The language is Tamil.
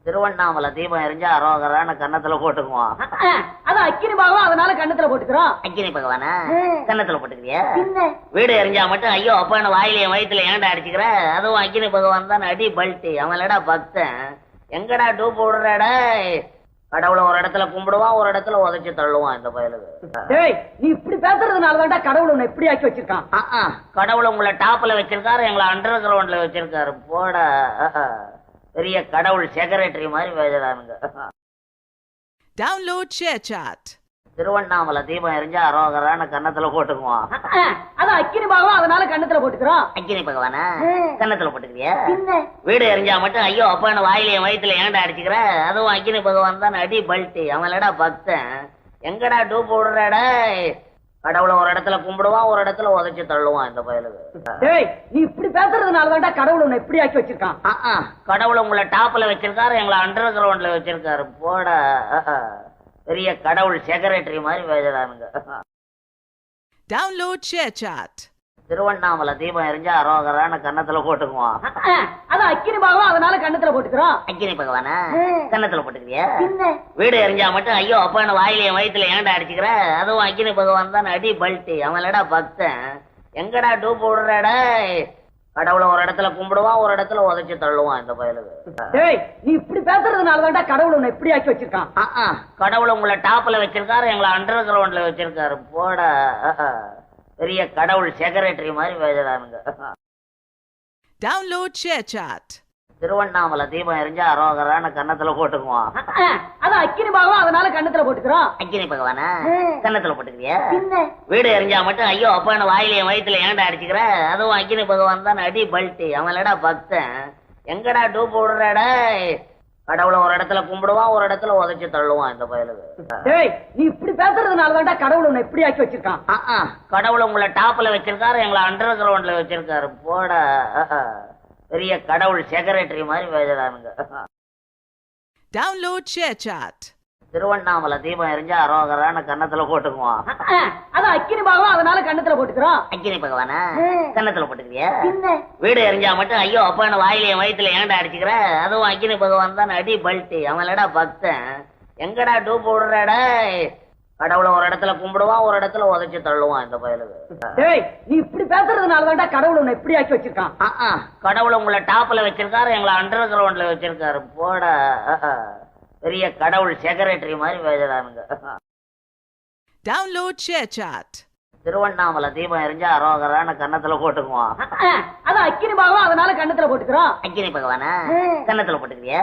திருவண்ணாமலை தீபம் எரிஞ்சா அரோகரான கன்னத்துல போட்டுக்குவோம். அது அக்கினி பகவான், அதனால கன்னத்துல போட்டுக்கிறோம். அக்கினி பகவானா கன்னத்துல போட்டுக்கிறியா? வீடு எரிஞ்சா மட்டும் ஐயோ அப்பான்னு வாயிலையும் வயிற்றுல ஏன்டா அடிச்சுக்கிற? அதுவும் அக்கினி பகவான் தான் அடி பல்ட்டி. அவன்லடா பக்தன். எங்கடா டூப் விடுறாடா? கடவுளை ஒரு இடத்துல கும்பிடுவான், ஒரு இடத்துல உதைச்சு தள்ளுவான் இந்த பயலுக்கு. நீ இப்படி பேசுறதுனாலதான்டா கடவுள் உன்னை இப்படி ஆக்கி வச்சிருக்கான். கடவுள் உங்களை டாப்ல வச்சிருக்காரு, எங்களை அண்டர் கிரவுண்ட்ல வச்சிருக்காரு. போட பெரிய கடவுள் செக்ரட்டரி மாதிரி பேசுறானுங்க. Download ShareChat. திருவண்ணாமலை தீபம் எரிஞ்சா அரோகரான கன்னத்துல போட்டுக்குவோம். அது அக்கினி பகவான், அதனால கன்னத்துல போட்டுக்கிறோம். அக்கினி பகவானா கன்னத்துல போட்டுக்கிறியா? வீடு எரிஞ்சா மட்டும் ஐயோ அப்பான்னு வாயிலையும் வயிற்றுல ஏன்டா அடிச்சுக்கிற? அதுவும் அக்கினி பகவான் தான் அடி பல்ட்டி. அவன்லடா பக்தன். எங்கடா டூப் விடுறாடா? கடவுளை ஒரு இடத்துல கும்பிடுவான், ஒரு இடத்துல உதைச்சு தள்ளுவான் இந்த பயலுக்கு. நீ இப்படி பேசுறதுனாலதான்டா கடவுள் உன்னை இப்படி ஆக்கி வச்சிருக்கான். கடவுள் உங்களை டாப்ல வச்சிருக்காரு, எங்களை அண்டர் கிரவுண்ட்ல வச்சிருக்காரு. போட பெரிய கடவுள் செக்ரட்டரி மாதிரி பேசுறானுங்க. Download ShareChat. திருவண்ணாமலை தீபம் எரிஞ்சா அரோகரான கன்னத்துல போட்டுக்குவோம். அது அக்கினி பகவான், அதனால கன்னத்துல போட்டுக்கிறோம். அக்கினி பகவானா கன்னத்துல போட்டுக்கிறியா? வீடு எரிஞ்சா மட்டும் ஐயோ அப்பான்னு வாயிலையும் வயிற்றுல ஏன்டா அடிச்சுக்கிற? அதுவும் அக்கினி பகவான் தான் அடி பல்ட்டி. அவன்லடா பக்தன். எங்கடா டூப் விடுறாடா? கடவுளை ஒரு இடத்துல கும்பிடுவான், ஒரு இடத்துல உதைச்சு தள்ளுவான் இந்த பயலுக்கு. நீ இப்படி பேசுறதுனாலதான்டா கடவுள் உன்னை இப்படி ஆக்கி வச்சிருக்கான். கடவுள் உங்களை டாப்ல வச்சிருக்காரு, எங்களை அண்டர் கிரவுண்ட்ல வச்சிருக்காரு. போட பெரிய கடவுள் செக்ரட்டரி மாதிரி பேசுறானுங்க. Download ShareChat. திருவண்ணாமலை தீபம் எரிஞ்சா அரோகரான கன்னத்துல போட்டுக்குவோம். அது அக்கினி பகவான், அதனால கன்னத்துல போட்டுக்கிறோம். அக்கினி பகவானா கன்னத்துல போட்டுக்கிறியா? வீடு எரிஞ்சா மட்டும் ஐயோ அப்பான்னு வாயிலையும் வயிற்றுல ஏன்டா அடிச்சுக்கிற? அதுவும் அக்கினி பகவான் தான் அடி பல்ட்டி. அவன்லடா பக்தன். எங்கடா டூப் விடுறாடா? கடவுளை ஒரு இடத்துல கும்பிடுவான், ஒரு இடத்துல உதைச்சு தள்ளுவான் இந்த பயலுக்கு. நீ இப்படி பேசுறதுனாலதான்டா கடவுள் உன்னை இப்படி ஆக்கி வச்சிருக்கான். கடவுள் உங்களை டாப்ல வச்சிருக்காரு, எங்களை அண்டர் கிரவுண்ட்ல வச்சிருக்காரு. போட பெரிய கடவுள் செக்ரட்டரி மாதிரி பேசுறானுங்க. Download ShareChat. திருவண்ணாமலை தீபம் எரிஞ்சா அரோகரான கன்னத்துல போட்டுக்குவோம். அது அக்கினி பகவான், அதனால கன்னத்துல போட்டுக்கிறோம். அக்கினி பகவானா கன்னத்துல போட்டுக்கிறியா? வீடு எரிஞ்சா மட்டும் ஐயோ அப்பான்னு வாயிலையும் வயிற்றுல ஏன்டா அடிச்சுக்கிற? அதுவும் அக்கினி பகவான் தான் அடி பல்ட்டி. அவன்லடா பக்தன். எங்கடா டூப் விடுறாடா? கடவுளை ஒரு இடத்துல கும்பிடுவான், ஒரு இடத்துல உதைச்சு தள்ளுவான் இந்த பயலுக்கு. நீ இப்படி பேசுறதுனாலதான்டா கடவுள் உன்னை இப்படி ஆக்கி வச்சிருக்கான். கடவுள் உங்களை டாப்ல வச்சிருக்காரு, எங்களை அண்டர் கிரவுண்ட்ல வச்சிருக்காரு. போட பெரிய கடவுள் செக்ரட்டரி மாதிரி பேசுறானுங்க. Download ShareChat. திருவண்ணாமலை தீபம் எரிஞ்சா அரோகரான கன்னத்துல போட்டுக்குவோம். அது அக்கினி பகவான், அதனால கன்னத்துல போட்டுக்கிறோம். அக்கினி பகவானா கன்னத்துல போட்டுக்கிறியா?